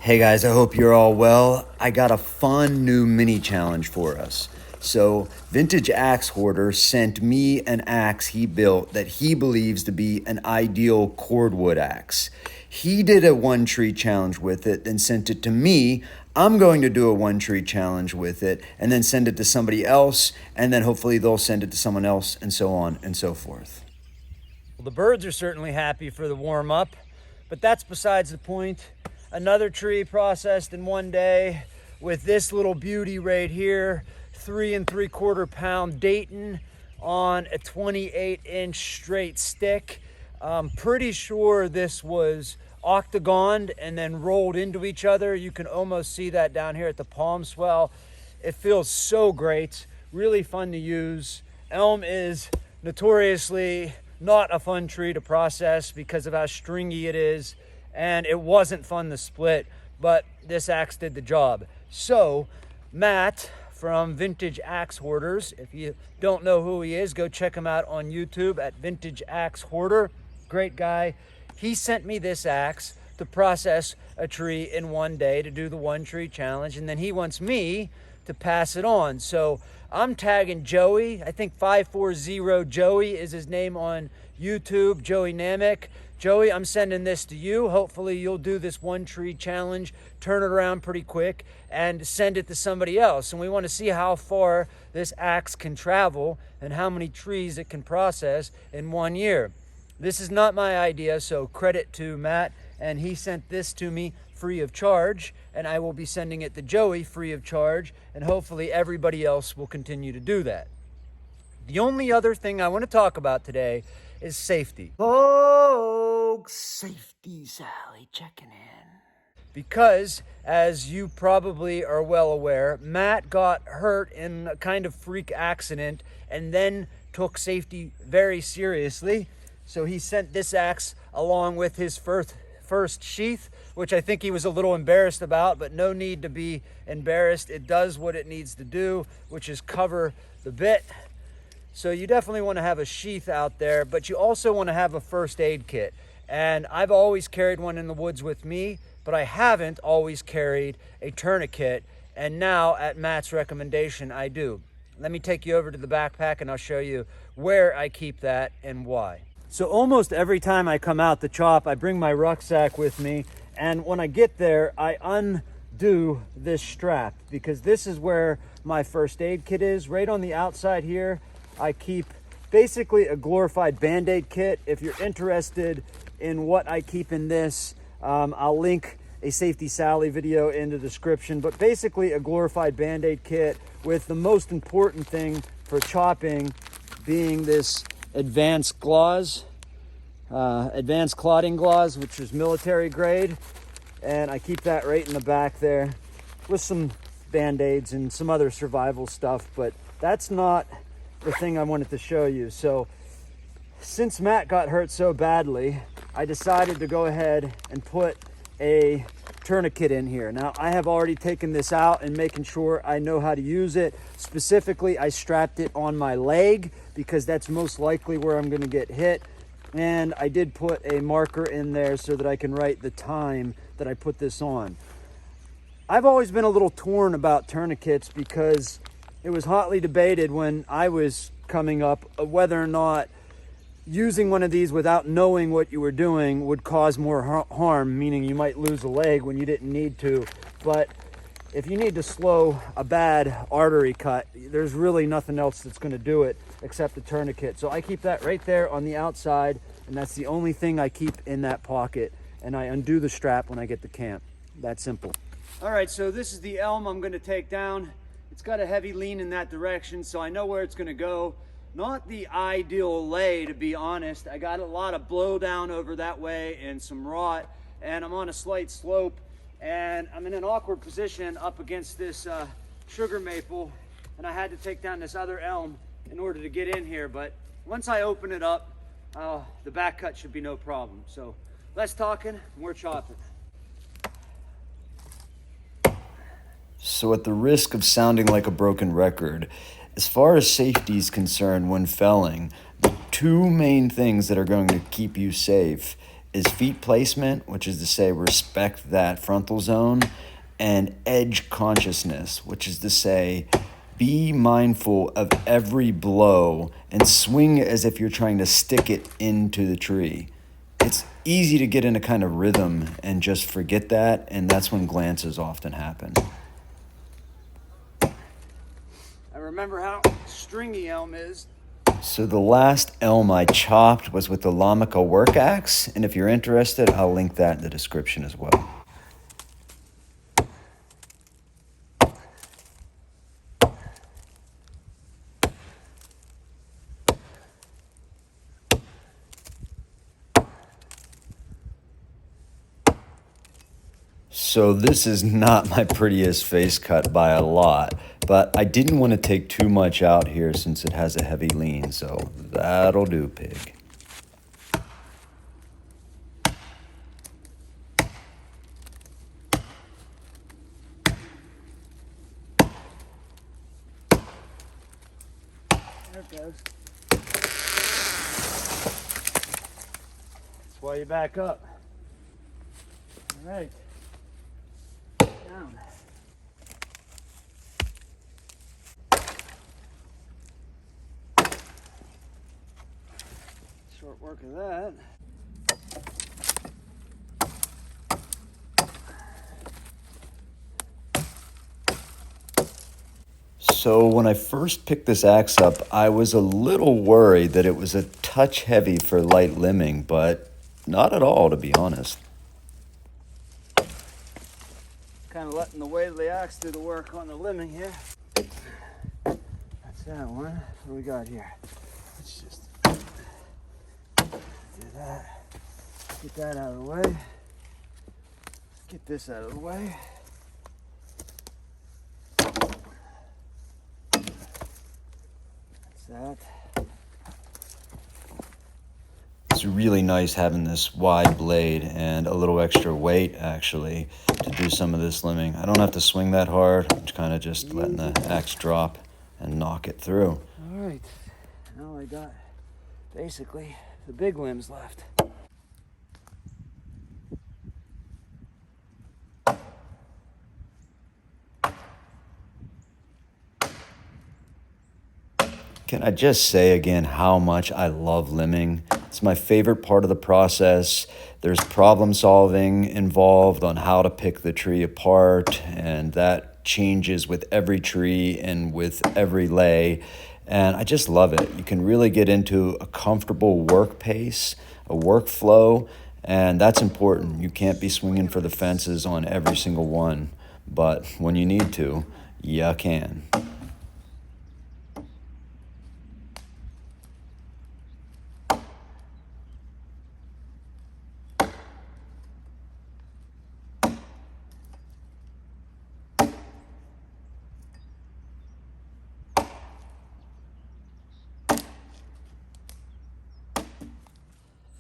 Hey guys, I hope you're all well. I got a fun new mini challenge for us. So, Vintage Axe Hoarder sent me an axe he built that he believes to be an ideal cordwood axe. He did a one tree challenge with it, then sent it to me. I'm going to do a one tree challenge with it, and then send it to somebody else, and then hopefully they'll send it to someone else, and so on and so forth. Well, the birds are certainly happy for the warm up, but that's besides the point. Another tree processed in one day with this little beauty right here, 3 3/4 pound Dayton on a 28-inch straight stick. I'm pretty sure this was octagoned and then rolled into each other. You can almost see that down here at the palm swell. It feels so great, really fun to use. Elm is notoriously not a fun tree to process because of how stringy it is, and it wasn't fun to split, but this axe did the job. So Matt from Vintage Axe Hoarders, if you don't know who he is, go check him out on YouTube at Vintage Axe Hoarder. Great guy. He sent me this axe to process a tree in one day to do the one tree challenge, and then he wants me to pass it on. So I'm tagging Joey. I think 540 Joey is his name on YouTube, Joey Namek. Joey, I'm sending this to you. Hopefully you'll do this one tree challenge, turn it around pretty quick, and send it to somebody else. And we want to see how far this axe can travel and how many trees it can process in 1 year. This is not my idea, so credit to Matt, and he sent this to me free of charge, and I will be sending it to Joey free of charge, and hopefully everybody else will continue to do that. The only other thing I want to talk about today is safety. Folks, Safety Sally checking in. Because, as you probably are well aware, Matt got hurt in a kind of freak accident and then took safety very seriously. So he sent this axe along with his first sheath, which I think he was a little embarrassed about, but no need to be embarrassed. It does what it needs to do, which is cover the bit. So you definitely want to have a sheath out there, but you also want to have a first aid kit. And I've always carried one in the woods with me, but I haven't always carried a tourniquet. And now, at Matt's recommendation, I do. Let me take you over to the backpack and I'll show you where I keep that and why. So almost every time I come out the chop, I bring my rucksack with me. And when I get there, I undo this strap because this is where my first aid kit is. Right on the outside here, I keep basically a glorified Band-Aid kit. If you're interested in what I keep in this, I'll link a Safety Sally video in the description, but basically a glorified Band-Aid kit with the most important thing for chopping being this advanced gauze, advanced clotting gauze, which is military grade. And I keep that right in the back there with some Band-Aids and some other survival stuff, but that's not the thing I wanted to show you. So since Matt got hurt so badly, I decided to go ahead and put a tourniquet in here. Now I have already taken this out and making sure I know how to use it. Specifically, I strapped it on my leg because that's most likely where I'm going to get hit. And I did put a marker in there so that I can write the time that I put this on. I've always been a little torn about tourniquets because it was hotly debated when I was coming up whether or not using one of these without knowing what you were doing would cause more harm, meaning you might lose a leg when you didn't need to. But if you need to slow a bad artery cut, there's really nothing else that's going to do it except a tourniquet. So I keep that right there on the outside, and that's the only thing I keep in that pocket. And I undo the strap when I get to camp. That simple. All right, so this is the elm I'm going to take down. It's got a heavy lean in that direction, so I know where it's going to go. Not the ideal lay, to be honest. I got a lot of blow down over that way and some rot, and I'm on a slight slope, and I'm in an awkward position up against this sugar maple, and I had to take down this other elm in order to get in here. But once I open it up, the back cut should be no problem. So less talking, more chopping. So at the risk of sounding like a broken record, as far as safety is concerned when felling, the two main things that are going to keep you safe is feet placement, which is to say respect that frontal zone, and edge consciousness, which is to say be mindful of every blow and swing as if you're trying to stick it into the tree. It's easy to get in a kind of rhythm and just forget that, and that's when glances often happen. I remember how stringy elm is. So the last elm I chopped was with the Lamica work axe, and if you're interested, I'll link that in the description as well. So this is not my prettiest face cut by a lot, but I didn't want to take too much out here since it has a heavy lean, so that'll do, pig. There it goes. That's why you back up. All right. Down. Short work of that. So when I first picked this axe up, I was a little worried that it was a touch heavy for light limbing, but not at all, to be honest. Kind of letting the weight of the axe do the work on the limbing here. That's that one. What do we got here? Let's just do that. Get that out of the way. Get this out of the way. That's that. It's really nice having this wide blade and a little extra weight, actually, to do some of this limbing. I don't have to swing that hard. I'm kind of just letting the axe drop and knock it through. All right. Now I got basically the big limbs left. Can I just say again how much I love limbing? It's my favorite part of the process. There's problem solving involved on how to pick the tree apart, and that changes with every tree and with every lay. And I just love it. You can really get into a comfortable work pace, a workflow, and that's important. You can't be swinging for the fences on every single one, but when you need to, you can.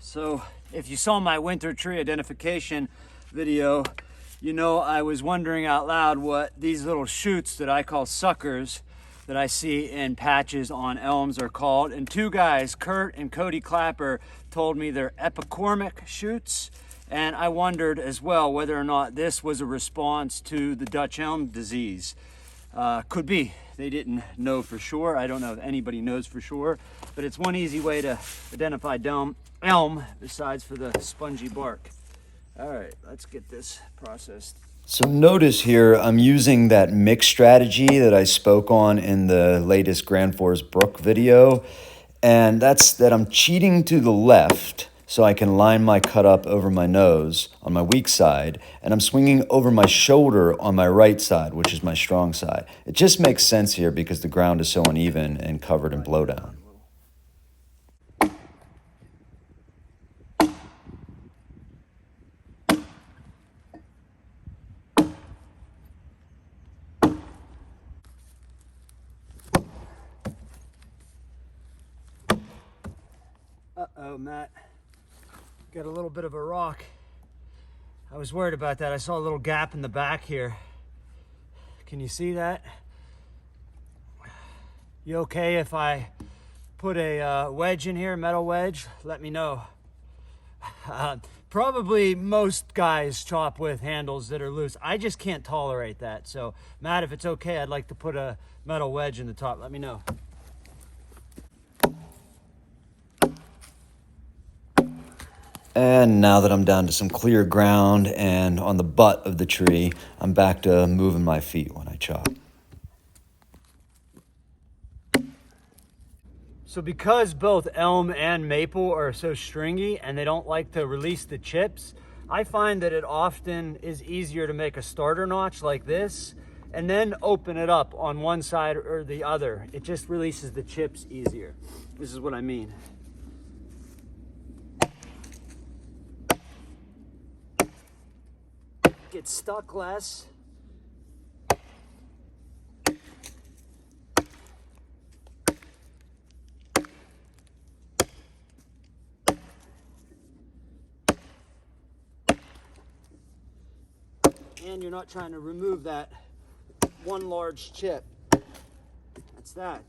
So if you saw my winter tree identification video, you know I was wondering out loud what these little shoots that I call suckers that I see in patches on elms are called. And two guys, Kurt and Cody Clapper, told me they're epicormic shoots. And I wondered as well whether or not this was a response to the Dutch elm disease. Could be. They didn't know for sure. I don't know if anybody knows for sure, but it's one easy way to identify elm besides for the spongy bark. All right, let's get this processed. So notice here, I'm using that mix strategy that I spoke on in the latest Grand Forest Brook video, and that's that I'm cheating to the left so I can line my cut up over my nose on my weak side, and I'm swinging over my shoulder on my right side, which is my strong side. It just makes sense here because the ground is so uneven and covered in blowdown. Uh-oh, Matt. Got a little bit of a rock. I was worried about that. I saw a little gap in the back here. Can you see that? You okay if I put a wedge in here, metal wedge? Let me know. Probably most guys chop with handles that are loose. I just can't tolerate that. So, Matt, if it's okay, I'd like to put a metal wedge in the top. Let me know. And now that I'm down to some clear ground and on the butt of the tree, I'm back to moving my feet when I chop. So because both elm and maple are so stringy and they don't like to release the chips, I find that it often is easier to make a starter notch like this and then open it up on one side or the other. It just releases the chips easier. This is what I mean. Get stuck less. And you're not trying to remove that one large chip. That's that.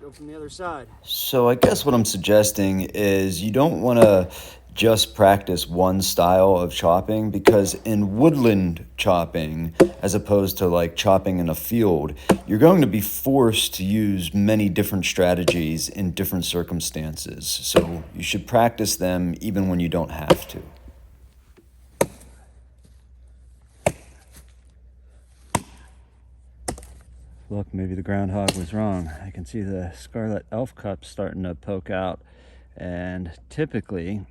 Go from the other side. So I guess what I'm suggesting is you don't want to just practice one style of chopping, because in woodland chopping, as opposed to like chopping in a field, you're going to be forced to use many different strategies in different circumstances. So you should practice them even when you don't have to. Look, maybe the groundhog was wrong. I can see the scarlet elf cups starting to poke out, and typically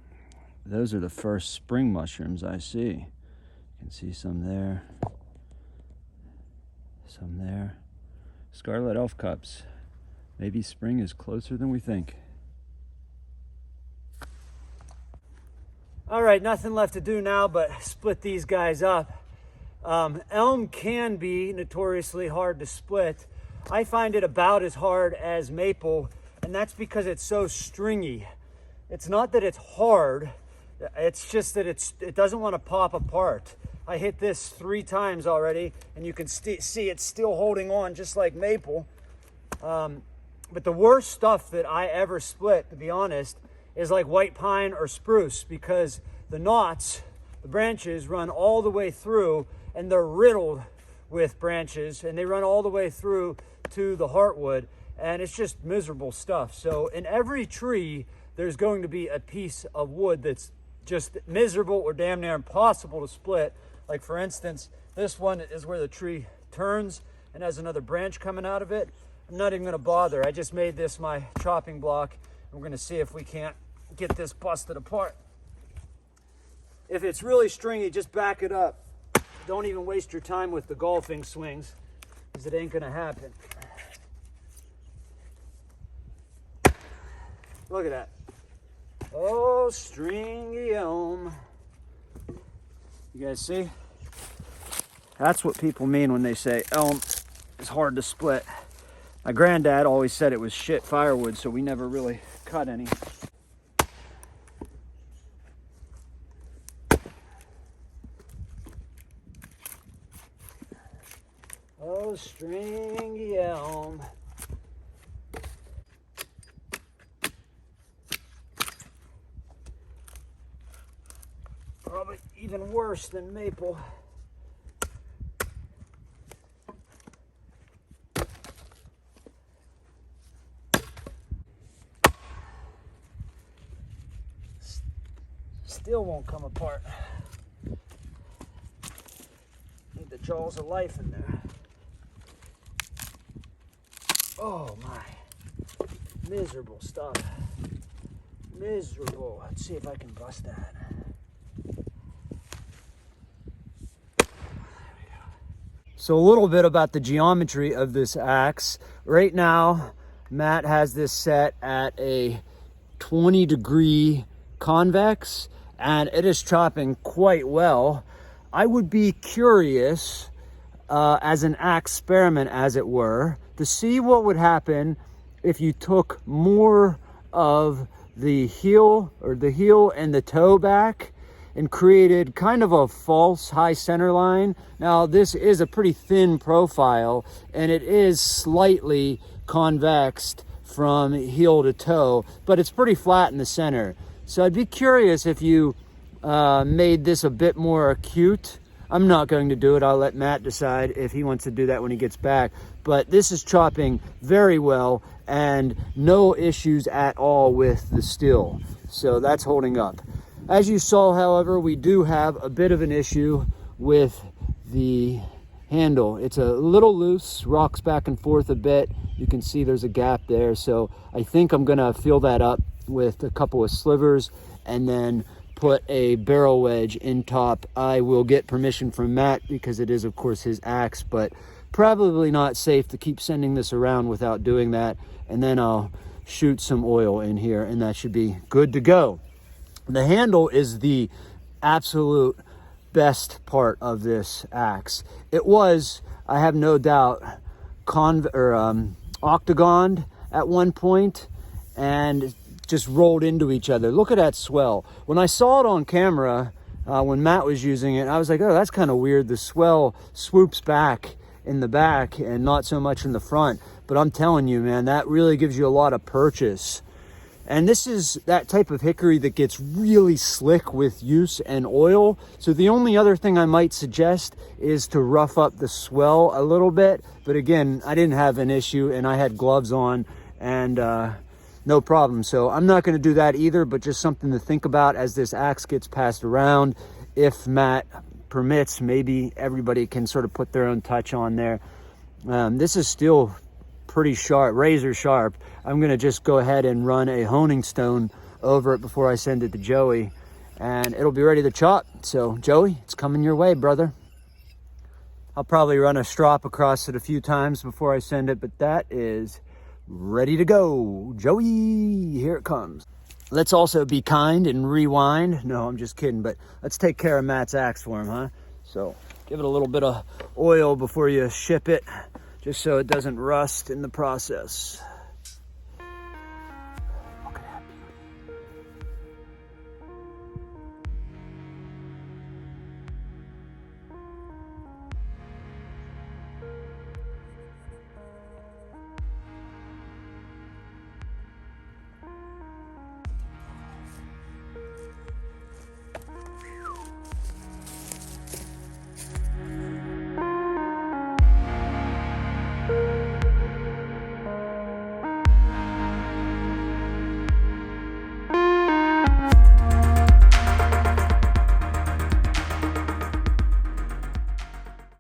those are the first spring mushrooms I see. You can see some there, some there. Scarlet elf cups. Maybe spring is closer than we think. All right, nothing left to do now but split these guys up. Elm can be notoriously hard to split. I find it about as hard as maple, and that's because it's so stringy. It's not that it's hard, it's just that it doesn't want to pop apart. I hit this 3 times already, and you can see it's still holding on just like maple. But the worst stuff that I ever split, to be honest, is like white pine or spruce, because the knots, the branches run all the way through, and they're riddled with branches, and they run all the way through to the heartwood, and it's just miserable stuff. So in every tree, there's going to be a piece of wood that's just miserable or damn near impossible to split. Like for instance, this one is where the tree turns and has another branch coming out of it. I'm not even gonna bother. I just made this my chopping block, and we're gonna see if we can't get this busted apart. If it's really stringy, just back it up. Don't even waste your time with the golfing swings, because it ain't gonna happen. Look at that. Oh, stringy elm. You guys see? That's what people mean when they say elm is hard to split. My granddad always said it was shit firewood, so we never really cut any. Oh, stringy elm. Probably even worse than maple. Still won't come apart. Need the jaws of life in there. Oh my, miserable stuff. Miserable. Let's see if I can bust that. So a little bit about the geometry of this axe. Right now, Matt has this set at a 20-degree convex, and it is chopping quite well. I would be curious, as an axe experiment, as it were, to see what would happen if you took more of the heel and the toe back and created kind of a false high center line. Now this is a pretty thin profile, and it is slightly convexed from heel to toe, but it's pretty flat in the center. So I'd be curious if you made this a bit more acute. I'm not going to do it. I'll let Matt decide if he wants to do that when he gets back. But this is chopping very well and no issues at all with the steel. So that's holding up. As you saw, however, we do have a bit of an issue with the handle. It's a little loose, rocks back and forth a bit. You can see there's a gap there. So I think I'm gonna fill that up with a couple of slivers and then put a barrel wedge in top. I will get permission from Matt because it is of course his axe, but probably not safe to keep sending this around without doing that. And then I'll shoot some oil in here and that should be good to go. The handle is the absolute best part of this axe. It was, I have no doubt, octagoned at one point and just rolled into each other. Look at that swell. When I saw it on camera, when Matt was using it, I was like, oh, that's kind of weird. The swell swoops back in the back and not so much in the front. But I'm telling you, man, that really gives you a lot of purchase. And this is that type of hickory that gets really slick with use and oil. So the only other thing I might suggest is to rough up the swell a little bit. But again, I didn't have an issue and I had gloves on and no problem. So I'm not going to do that either, but just something to think about as this axe gets passed around. If Matt permits, maybe everybody can sort of put their own touch on there. This is still pretty sharp, razor sharp. I'm going to just go ahead and run a honing stone over it before I send it to Joey and it'll be ready to chop. So Joey, it's coming your way, brother. I'll probably run a strop across it a few times before I send it, but that is ready to go. Joey, here it comes. Let's also be kind and rewind. No, I'm just kidding, but let's take care of Matt's axe for him, huh? So give it a little bit of oil before you ship it, just so it doesn't rust in the process.